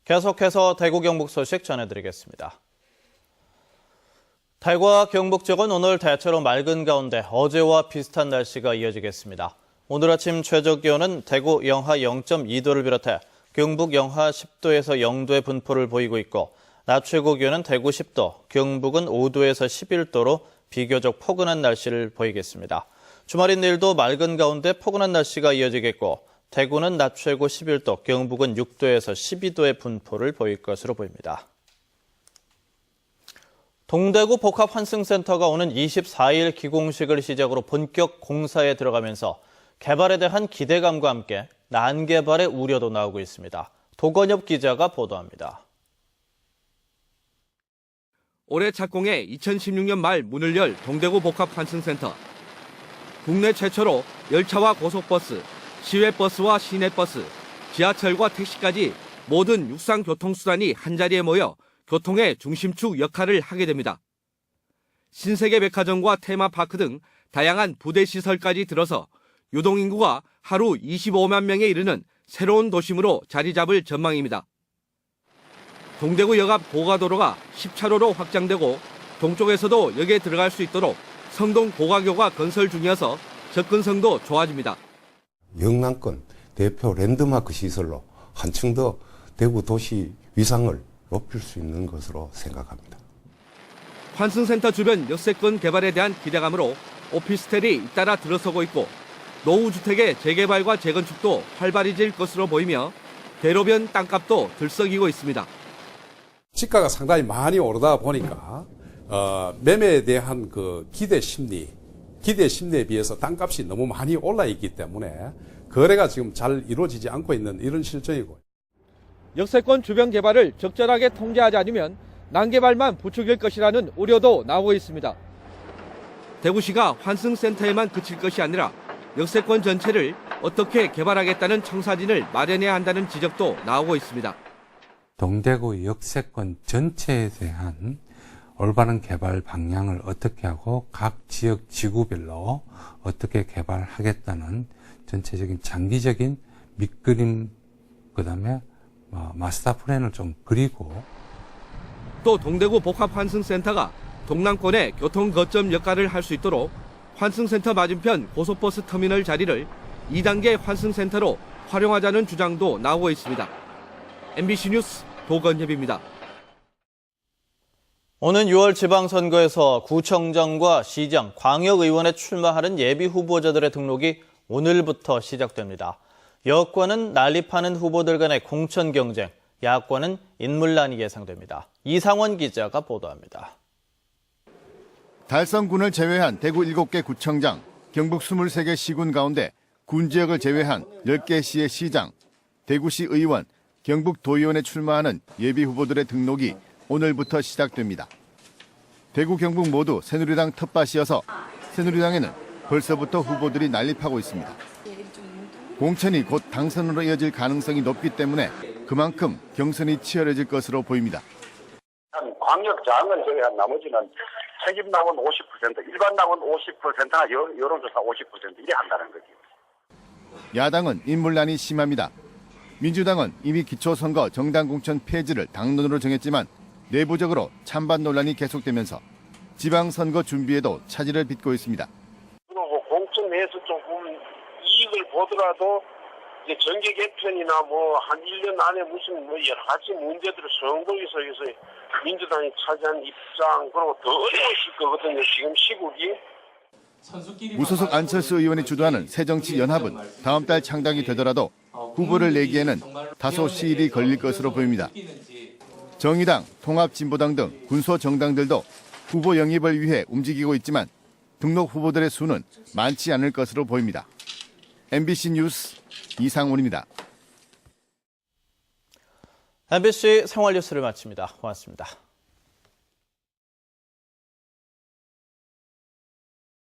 계속해서 대구 경북 소식 전해드리겠습니다. 대구와 경북 쪽은 오늘 대체로 맑은 가운데 어제와 비슷한 날씨가 이어지겠습니다. 오늘 아침 최저 기온은 대구 영하 0.2도를 비롯해 경북 영하 10도에서 0도의 분포를 보이고 있고 낮 최고 기온은 대구 10도, 경북은 5도에서 11도로 비교적 포근한 날씨를 보이겠습니다. 주말인 내일도 맑은 가운데 포근한 날씨가 이어지겠고 대구는 낮 최고 11도, 경북은 6도에서 12도의 분포를 보일 것으로 보입니다. 동대구 복합환승센터가 오는 24일 기공식을 시작으로 본격 공사에 들어가면서 개발에 대한 기대감과 함께 난개발의 우려도 나오고 있습니다. 도건엽 기자가 보도합니다. 올해 착공해 2016년 말 문을 열 동대구 복합환승센터. 국내 최초로 열차와 고속버스, 시외버스와 시내버스, 지하철과 택시까지 모든 육상교통수단이 한자리에 모여 교통의 중심축 역할을 하게 됩니다. 신세계 백화점과 테마파크 등 다양한 부대시설까지 들어서 유동인구가 하루 25만 명에 이르는 새로운 도심으로 자리 잡을 전망입니다. 동대구역 앞 고가도로가 10차로로 확장되고 동쪽에서도 역에 들어갈 수 있도록 성동 고가교가 건설 중이어서 접근성도 좋아집니다. 영남권 대표 랜드마크 시설로 한층 더 대구 도시 위상을 높일 수 있는 것으로 생각합니다. 환승센터 주변 역세권 개발에 대한 기대감으로 오피스텔이 잇따라 들어서고 있고 노후주택의 재개발과 재건축도 활발해질 것으로 보이며 대로변 땅값도 들썩이고 있습니다. 지가가 상당히 많이 오르다 보니까 매매에 대한 그 기대 심리에 비해서 땅값이 너무 많이 올라 있기 때문에 거래가 지금 잘 이루어지지 않고 있는 이런 실정이고. 역세권 주변 개발을 적절하게 통제하지 않으면 난개발만 부추길 것이라는 우려도 나오고 있습니다. 대구시가 환승센터에만 그칠 것이 아니라 역세권 전체를 어떻게 개발하겠다는 청사진을 마련해야 한다는 지적도 나오고 있습니다. 동대구 역세권 전체에 대한 올바른 개발 방향을 어떻게 하고 각 지역 지구별로 어떻게 개발하겠다는 전체적인 장기적인 밑그림, 그다음에 마스터 플랜을 좀 그리고 또 동대구 복합환승센터가 동남권의 교통 거점 역할을 할 수 있도록 환승센터 맞은편 고속버스 터미널 자리를 2단계 환승센터로 활용하자는 주장도 나오고 있습니다. MBC 뉴스 도건엽입니다. 오는 6월 지방선거에서 구청장과 시장, 광역의원에 출마하는 예비후보자들의 등록이 오늘부터 시작됩니다. 여권은 난립하는 후보들 간의 공천 경쟁, 야권은 인물난이 예상됩니다. 이상원 기자가 보도합니다. 달성군을 제외한 대구 7개 구청장, 경북 23개 시군 가운데 군 지역을 제외한 10개 시의 시장, 대구시 의원, 경북 도의원에 출마하는 예비 후보들의 등록이 오늘부터 시작됩니다. 대구, 경북 모두 새누리당 텃밭이어서 새누리당에는 벌써부터 후보들이 난립하고 있습니다. 공천이 곧 당선으로 이어질 가능성이 높기 때문에 그만큼 경선이 치열해질 것으로 보입니다. 광역장은 제외한 나머지는 책임당원 50%, 일반당원 50%가 여론조사 50% 이래 한다는 거죠. 야당은 인물난이 심합니다. 민주당은 이미 기초선거 정당 공천 폐지를 당론으로 정했지만 내부적으로 찬반 논란이 계속되면서 지방선거 준비에도 차질을 빚고 있습니다. 공천 내에서 조금 이익을 보더라도 이제 정계 개편이나 한 1년 안에 무슨 여러 가지 문제들을 선거에서 민주당이 차지한 입장, 그리고 더 어려우실 거거든요. 지금 시국이. 무소속 안철수 의원이 주도하는 새정치연합은 다음 달 창당이 되더라도 후보를 내기에는 다소 시일이 걸릴 것으로 보입니다. 정의당, 통합진보당 등 군소정당들도 후보 영입을 위해 움직이고 있지만 등록 후보들의 수는 많지 않을 것으로 보입니다. MBC 뉴스 이상훈입니다. MBC 생활뉴스를 마칩니다. 고맙습니다.